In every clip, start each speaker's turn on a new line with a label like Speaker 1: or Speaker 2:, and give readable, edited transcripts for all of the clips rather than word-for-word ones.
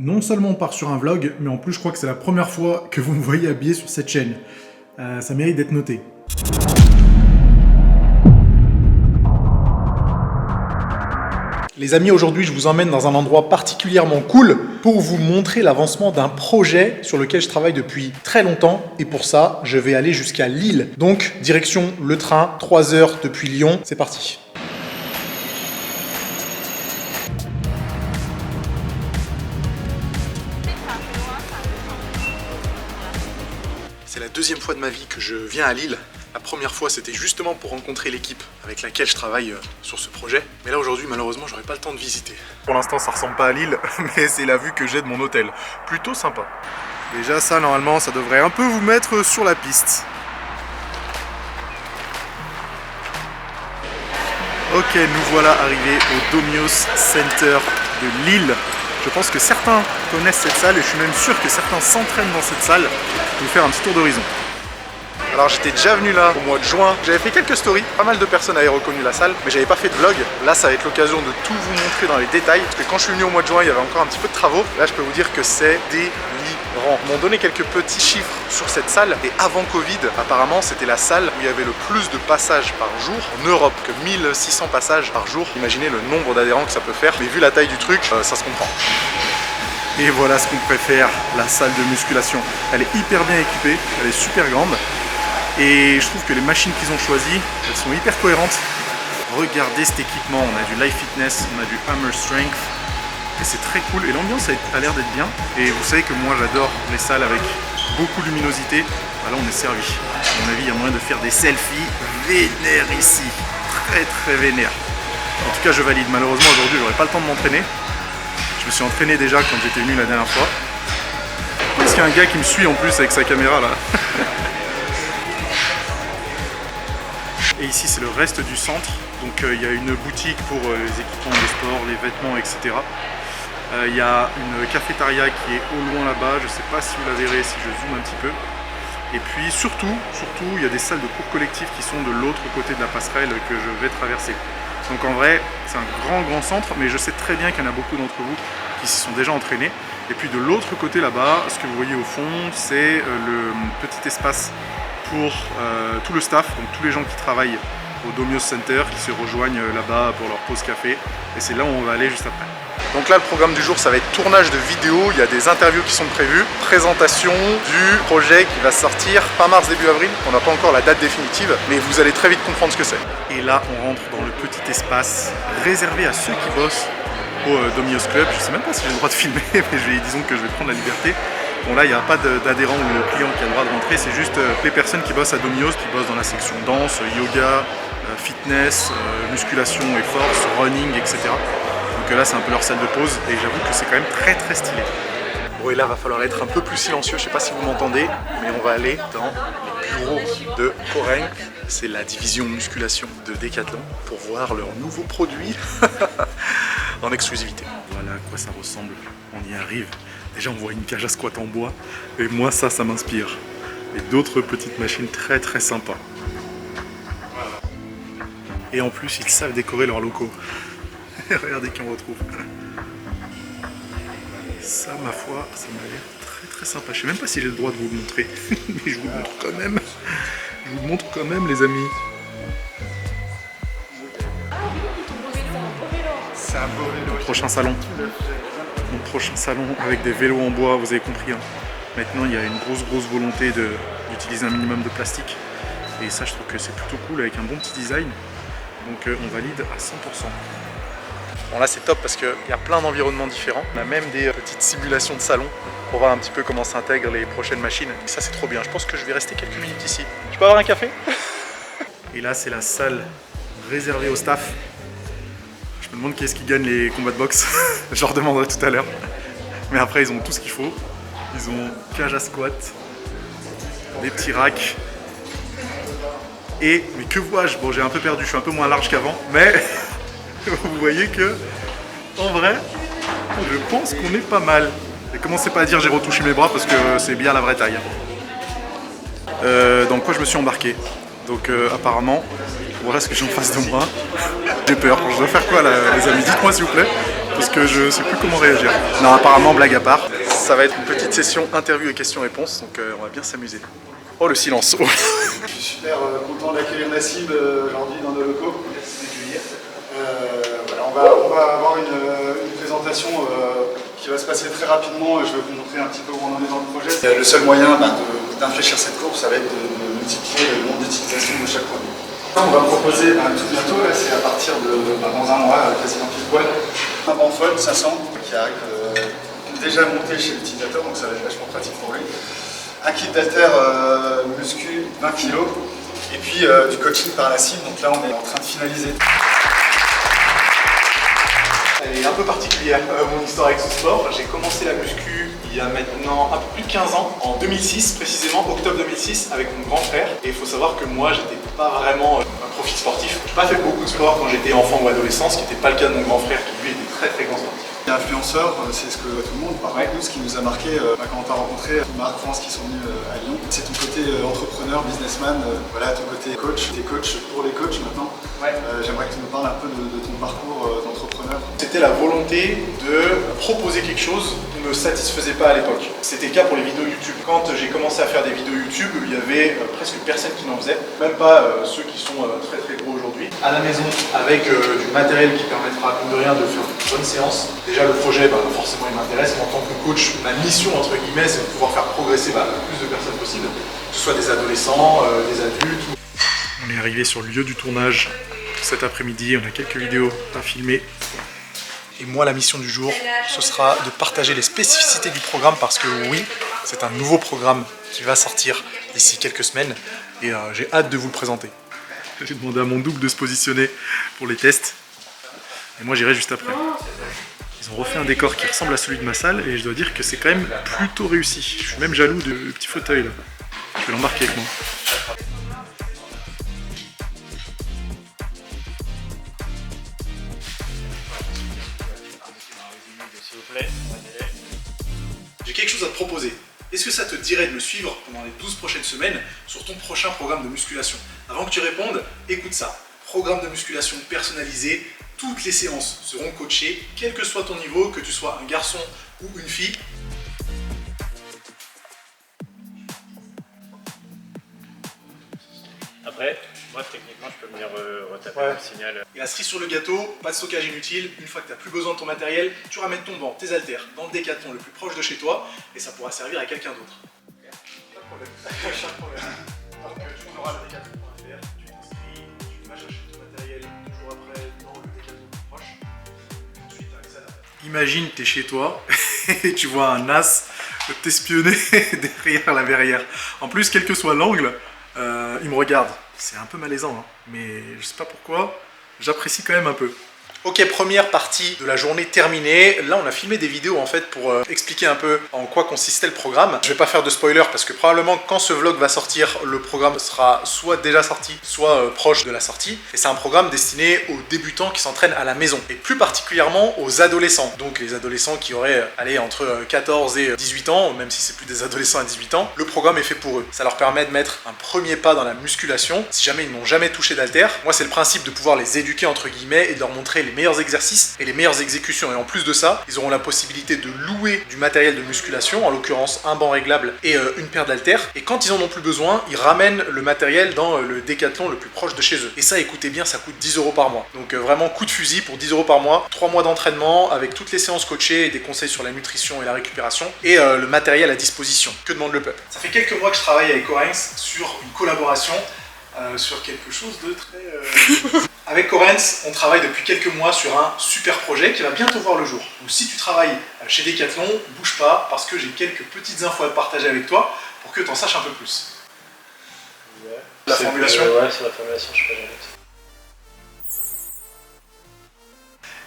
Speaker 1: Non seulement on part sur un vlog, mais en plus je crois que c'est la première fois que vous me voyez habillé sur cette chaîne. Ça mérite d'être noté. Les amis, aujourd'hui je vous emmène dans un endroit particulièrement cool pour vous montrer l'avancement d'un projet sur lequel je travaille depuis très longtemps. Et pour ça, je vais aller jusqu'à Lille. Donc, direction le train, 3 heures depuis Lyon. C'est parti. C'est la deuxième fois de ma vie que je viens à Lille. La première fois, c'était justement pour rencontrer l'équipe avec laquelle je travaille sur ce projet. Mais là, aujourd'hui, malheureusement, j'aurai pas le temps de visiter. Pour l'instant, ça ressemble pas à Lille, mais c'est la vue que j'ai de mon hôtel. Plutôt sympa. Déjà, ça, normalement, ça devrait un peu vous mettre sur la piste. Ok, nous voilà arrivés au Domios Center de Lille. Je pense que certains connaissent cette salle et je suis même sûr que certains s'entraînent dans cette salle. Je vais vous faire un petit tour d'horizon. Alors j'étais déjà venu là au mois de juin, j'avais fait quelques stories, pas mal de personnes avaient reconnu la salle, mais j'avais pas fait de vlog. Là ça va être l'occasion de tout vous montrer dans les détails, parce que quand je suis venu au mois de juin, il y avait encore un petit peu de travaux. Là je peux vous dire que c'est délirant. Ils m'ont donné quelques petits chiffres sur cette salle, et avant Covid, apparemment c'était la salle où il y avait le plus de passages par jour en Europe, que 1600 passages par jour. Imaginez le nombre d'adhérents que ça peut faire, mais vu la taille du truc, ça se comprend. Et voilà ce qu'on préfère, la salle de musculation. Elle est hyper bien équipée, elle est super grande. Et je trouve que les machines qu'ils ont choisies, elles sont hyper cohérentes. Regardez cet équipement, on a du Life Fitness, on a du Hammer Strength. Et c'est très cool, et l'ambiance a l'air d'être bien. Et vous savez que moi j'adore les salles avec beaucoup de luminosité. Bah là on est servi. À mon avis, il y a moyen de faire des selfies vénères ici. Très très vénères. En tout cas je valide, malheureusement aujourd'hui j'aurai pas le temps de m'entraîner. Je me suis entraîné déjà quand j'étais venu la dernière fois. Est-ce qu'il y a un gars qui me suit en plus avec sa caméra là? Et ici c'est le reste du centre, donc il y a une boutique pour les équipements de sport, les vêtements, etc. Il y a une cafétéria qui est au loin là-bas, je ne sais pas si vous la verrez si je zoome un petit peu. Et puis surtout, il y a des salles de cours collectifs qui sont de l'autre côté de la passerelle que je vais traverser. Donc en vrai, c'est un grand centre, mais je sais très bien qu'il y en a beaucoup d'entre vous qui s'y sont déjà entraînés. Et puis de l'autre côté là-bas, ce que vous voyez au fond, c'est le petit espace pour tout le staff, donc tous les gens qui travaillent au Domios Center, qui se rejoignent là-bas pour leur pause café. Et c'est là où on va aller juste après. Donc là, le programme du jour, ça va être tournage de vidéos. Il y a des interviews qui sont prévues, présentation du projet qui va sortir fin mars, début avril. On n'a pas encore la date définitive, mais vous allez très vite comprendre ce que c'est. Et là, on rentre dans le petit espace réservé à ceux qui bossent au Domios Club. Je ne sais même pas si j'ai le droit de filmer, mais disons que je vais prendre la liberté. Bon là il n'y a pas d'adhérent ou de client qui a le droit de rentrer, c'est juste les personnes qui bossent à Domios, qui bossent dans la section danse, yoga, fitness, musculation et force, running, etc. Donc là c'est un peu leur salle de pause et j'avoue que c'est quand même très stylé. Bon et là va falloir être un peu plus silencieux, je sais pas si vous m'entendez, mais on va aller dans les bureaux de Corenc, c'est la division musculation de Decathlon, pour voir leurs nouveaux produits en exclusivité. Voilà à quoi ça ressemble, on y arrive. Déjà on voit une cage à squat en bois et moi ça m'inspire. Et d'autres petites machines très sympas. Et en plus ils savent décorer leurs locaux. Regardez qui on retrouve. Ça ma foi, ça m'a l'air très sympa. Je sais même pas si j'ai le droit de vous le montrer. Mais je vous le montre quand même. Je vous le montre quand même les amis. Mon prochain salon. Mon prochain salon avec des vélos en bois, vous avez compris. Hein. Maintenant, il y a une grosse volonté d'utiliser un minimum de plastique. Et ça, je trouve que c'est plutôt cool avec un bon petit design. Donc, on valide à 100%. Bon, là, c'est top parce qu'il y a plein d'environnements différents. On a même des petites simulations de salon pour voir un petit peu comment s'intègrent les prochaines machines. Et ça, c'est trop bien. Je pense que je vais rester quelques minutes ici. Je peux avoir un café? Et là, c'est la salle réservée au staff. Je me demande qui est-ce qui gagne les combats de boxe. Je leur demanderai tout à l'heure. Mais après, ils ont tout ce qu'il faut. Ils ont cage à squat, des petits racks. Et, mais que vois-je? Bon, j'ai un peu perdu, je suis un peu moins large qu'avant. Mais vous voyez que, en vrai, je pense qu'on est pas mal. Et commencez pas à dire j'ai retouché mes bras parce que c'est bien la vraie taille. Dans quoi je me suis embarqué? Donc apparemment, voilà ce que j'ai en face de moi. J'ai peur. Je dois faire quoi là, les amis? Dites-moi s'il vous plaît. parce que je sais plus comment réagir. Non, apparemment, blague à part, ça va être une petite session interview et questions-réponses, donc on va bien s'amuser. Oh, le silence. Oh.
Speaker 2: Je suis super content d'accueillir Nassim aujourd'hui dans nos locaux. Voilà, on va avoir une présentation qui va se passer très rapidement. Je vais vous montrer un petit peu où on en est dans le projet. Le seul moyen d'infléchir cette courbe, ça va être de multiplier le nombre d'utilisations de chaque produit. On va proposer tout bientôt, c'est à partir de dans un mois, quasiment pile poil, un Banfol 500 qui arrive déjà monté chez l'utilisateur, donc ça va être vachement pratique pour lui. Un kit d'haltère muscu 20 kg et puis du coaching par Nassim, donc là on est en train de finaliser.
Speaker 1: Elle est un peu particulière, mon histoire avec ce sport. J'ai commencé la muscu il y a maintenant un peu plus de 15 ans, en 2006 précisément, octobre 2006, avec mon grand frère. Et il faut savoir que moi, j'étais pas vraiment un profil sportif. J'ai pas fait beaucoup de sport quand j'étais enfant ou adolescent, ce qui n'était pas le cas de mon grand frère qui lui était très très grand sportif.
Speaker 2: Influenceur, c'est ce que tout le monde, par contre, ce qui nous a marqué quand on t'a rencontré, Marc France qui sont venus à Lyon, c'est ton côté entrepreneur, businessman, voilà, ton côté coach, t'es coach pour les coachs maintenant. Ouais. J'aimerais que tu nous parles un peu de ton parcours d'entrepreneur.
Speaker 1: C'était la volonté de proposer quelque chose qui ne me satisfaisait pas à l'époque. C'était le cas pour les vidéos YouTube. Quand j'ai commencé à faire des vidéos YouTube, il y avait presque personne qui n'en faisait, même pas ceux qui sont très très gros aujourd'hui. À la maison, avec du matériel qui permettra de rien de faire une bonne séance. Déjà le projet, forcément il m'intéresse, mais en tant que coach, ma mission entre guillemets, c'est de pouvoir faire progresser le plus de personnes possible, que ce soit des adolescents, des adultes. On est arrivé sur le lieu du tournage cet après-midi, on a quelques vidéos à filmer. Et moi, la mission du jour, ce sera de partager les spécificités du programme parce que oui, c'est un nouveau programme qui va sortir d'ici quelques semaines et j'ai hâte de vous le présenter. J'ai demandé à mon double de se positionner pour les tests et moi j'irai juste après. Ils ont refait un décor qui ressemble à celui de ma salle et je dois dire que c'est quand même plutôt réussi. Je suis même jaloux de petit fauteuil là. Je vais l'embarquer avec moi. J'ai quelque chose à te proposer. Est-ce que ça te dirait de me suivre pendant les 12 prochaines semaines sur ton prochain programme de musculation? Avant que tu répondes, écoute ça. Programme de musculation personnalisé, toutes les séances seront coachées, quel que soit ton niveau, que tu sois un garçon ou une fille.
Speaker 3: Après, moi techniquement je peux venir retaper le signal.
Speaker 1: Et la cerise sur le gâteau, pas de stockage inutile, une fois que tu n'as plus besoin de ton matériel, tu ramènes ton banc, tes haltères dans le Décathlon le plus proche de chez toi et ça pourra servir à quelqu'un d'autre. Okay. Pas de problème. Pas de problème. Donc tu auras le Décathlon.fr, tu t'inscris, tu vas chercher ton matériel 2 jours après dans le Décathlon le plus proche. Ensuite, tu as accès à la... Imagine, tu es chez toi et tu vois un as t'espionner derrière la verrière. En plus, quel que soit l'angle, il me regarde. C'est un peu malaisant, hein, mais je sais pas pourquoi, j'apprécie quand même un peu. Ok, première partie de la journée terminée. Là, on a filmé des vidéos en fait pour expliquer un peu en quoi consistait le programme. Je vais pas faire de spoiler parce que probablement quand ce vlog va sortir, le programme sera soit déjà sorti, soit proche de la sortie. Et c'est un programme destiné aux débutants qui s'entraînent à la maison et plus particulièrement aux adolescents. Donc les adolescents qui auraient entre 14 et 18 ans, même si c'est plus des adolescents à 18 ans, le programme est fait pour eux. Ça leur permet de mettre un premier pas dans la musculation si jamais ils n'ont jamais touché d'haltère. Moi, c'est le principe de pouvoir les éduquer entre guillemets et de leur montrer les meilleurs exercices et les meilleures exécutions. Et en plus de ça, ils auront la possibilité de louer du matériel de musculation, en l'occurrence un banc réglable et une paire d'haltères. Et quand ils en ont plus besoin, ils ramènent le matériel dans le Décathlon le plus proche de chez eux. Et ça, écoutez bien, ça coûte 10 € par mois. Donc vraiment coup de fusil pour 10 € par mois, 3 mois d'entraînement avec toutes les séances coachées et des conseils sur la nutrition et la récupération et le matériel à disposition. Que demande le peuple? Ça fait quelques mois que je travaille avec Corenz sur une collaboration sur quelque chose de très... Avec Corenz, on travaille depuis quelques mois sur un super projet qui va bientôt voir le jour. Donc si tu travailles chez Décathlon, bouge pas parce que j'ai quelques petites infos à te partager avec toi pour que tu en saches un peu plus.
Speaker 3: Ouais.
Speaker 1: La formulation
Speaker 3: Ouais, c'est la formulation, je sais pas jamais.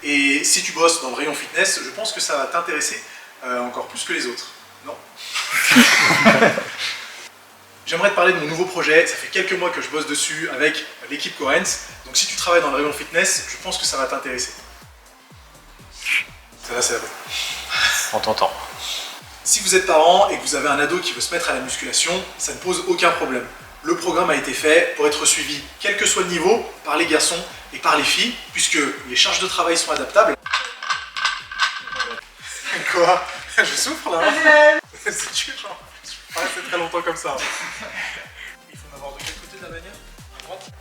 Speaker 1: Et si tu bosses dans le rayon fitness, je pense que ça va t'intéresser encore plus que les autres. Non? J'aimerais te parler de mon nouveau projet, ça fait quelques mois que je bosse dessus avec l'équipe Corenz. Donc si tu travailles dans le rayon fitness, je pense que ça va t'intéresser. Ça va, c'est la bonne.
Speaker 3: On t'entend.
Speaker 1: Si vous êtes parent et que vous avez un ado qui veut se mettre à la musculation, ça ne pose aucun problème. Le programme a été fait pour être suivi, quel que soit le niveau, par les garçons et par les filles, puisque les charges de travail sont adaptables. Quoi? Je souffre là. C'est dur, genre. Je peux pas rester très longtemps comme ça. Il faut m'avoir de quel côté de la bannière? À droite?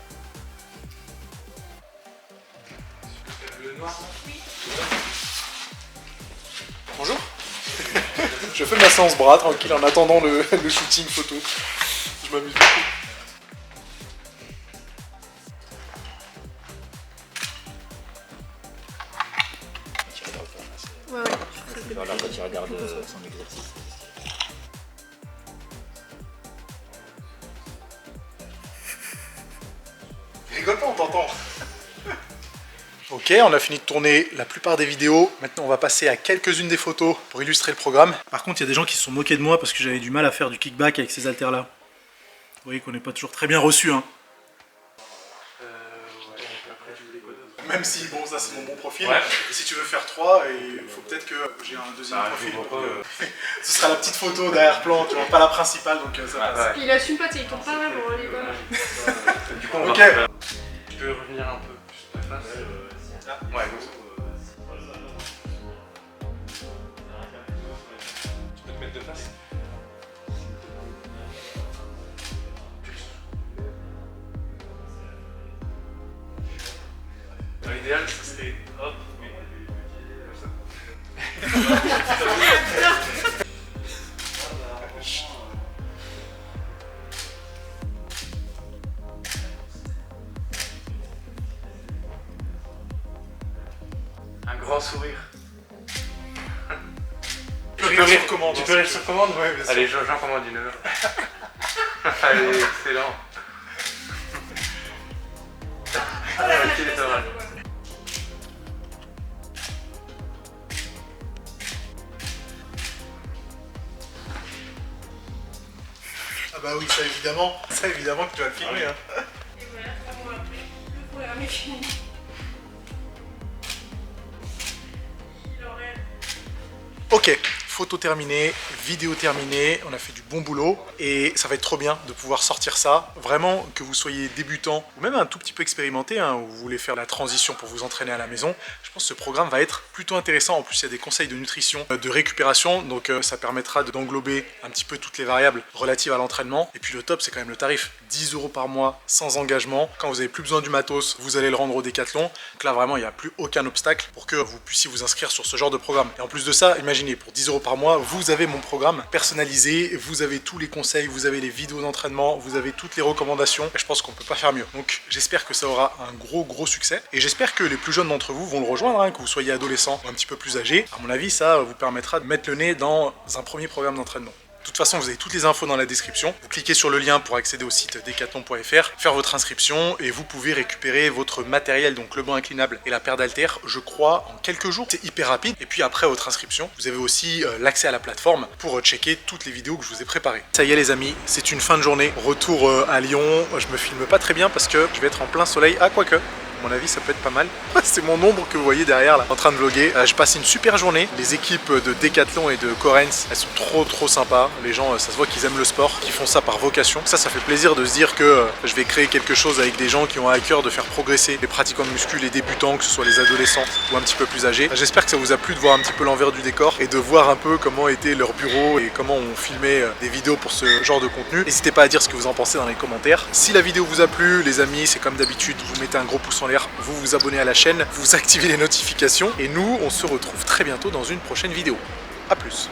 Speaker 1: Le noir, oui. Bonjour. Je fais ma séance bras tranquille en attendant le shooting photo. Je m'amuse beaucoup.
Speaker 4: Ouais.
Speaker 3: Voilà, quand tu regardes son exercice.
Speaker 1: Rigole pas, on t'entend. Ok, on a fini de tourner la plupart des vidéos. Maintenant, on va passer à quelques-unes des photos pour illustrer le programme. Par contre, il y a des gens qui se sont moqués de moi parce que j'avais du mal à faire du kickback avec ces haltères-là. Vous voyez qu'on n'est pas toujours très bien reçu, hein. Même si, bon, ça c'est mon bon profil. Ouais. Et si tu veux faire 3, il faut peut-être que j'ai un deuxième profil. Donc, ce sera la petite photo d'arrière-plan, tu vois, pas la principale, donc ça passe.
Speaker 4: Il assume pas, il tombe pas vraiment, les gars.
Speaker 3: Du coup, on
Speaker 1: ok.
Speaker 3: Tu peux revenir un peu plus de face. Ouais, comme ça. Tu peux te mettre de face. L'idéal, ce serait hop, comme ça. Un grand sourire. Tu peux rire sur commande. Tu peux rire sur commande? Ouais, bien sûr. Allez, j'en commande une heure. Allez, excellent. Ok, ça va.
Speaker 1: Ah bah oui, ça évidemment que tu vas le filmer. Hein.
Speaker 4: Et voilà, 3 mois après, le programme est fini. Il aurait...
Speaker 1: Ok, photo terminée, vidéo terminée, on a fait du bon boulot et ça va être trop bien de pouvoir sortir ça. Vraiment, que vous soyez débutant ou même un tout petit peu expérimenté, hein, ou vous voulez faire la transition pour vous entraîner à la maison, je pense que ce programme va être plutôt intéressant. En plus, il y a des conseils de nutrition, de récupération, donc ça permettra d'englober un petit peu toutes les variables relatives à l'entraînement. Et puis le top, c'est quand même le tarif, 10 € par mois, sans engagement. Quand vous n'avez plus besoin du matos, vous allez le rendre au Décathlon. Donc là, vraiment, il n'y a plus aucun obstacle pour que vous puissiez vous inscrire sur ce genre de programme. Et en plus de ça, imaginez, pour 10 € par mois, vous avez mon programme personnalisé, vous avez tous les conseils, vous avez les vidéos d'entraînement, vous avez toutes les recommandations. Et je pense qu'on peut pas faire mieux. Donc j'espère que ça aura un gros succès. Et j'espère que les plus jeunes d'entre vous vont le rejoindre, hein, que vous soyez adolescent ou un petit peu plus âgé. À mon avis, ça vous permettra de mettre le nez dans un premier programme d'entraînement. De toute façon, vous avez toutes les infos dans la description. Vous cliquez sur le lien pour accéder au site decathlon.fr, faire votre inscription et vous pouvez récupérer votre matériel, donc le banc inclinable et la paire d'haltères, je crois, en quelques jours. C'est hyper rapide. Et puis après votre inscription, vous avez aussi l'accès à la plateforme pour checker toutes les vidéos que je vous ai préparées. Ça y est les amis, c'est une fin de journée. Retour à Lyon. Je me filme pas très bien parce que je vais être en plein soleil. Ah, quoique. À mon avis, ça peut être pas mal. C'est mon ombre que vous voyez derrière là, en train de vlogger. Je passe une super journée. Les équipes de Decathlon et de Corens, elles sont trop sympas. Les gens, ça se voit qu'ils aiment le sport, qu'ils font ça par vocation. Ça fait plaisir de se dire que je vais créer quelque chose avec des gens qui ont à cœur de faire progresser les pratiquants de muscu, les débutants, que ce soit les adolescents ou un petit peu plus âgés. J'espère que ça vous a plu de voir un petit peu l'envers du décor et de voir un peu comment était leur bureau et comment on filmait des vidéos pour ce genre de contenu. N'hésitez pas à dire ce que vous en pensez dans les commentaires. Si la vidéo vous a plu, les amis, c'est comme d'habitude, vous mettez un gros pouce en l'air, vous vous abonnez à la chaîne, vous activez les notifications et nous on se retrouve très bientôt dans une prochaine vidéo. A plus.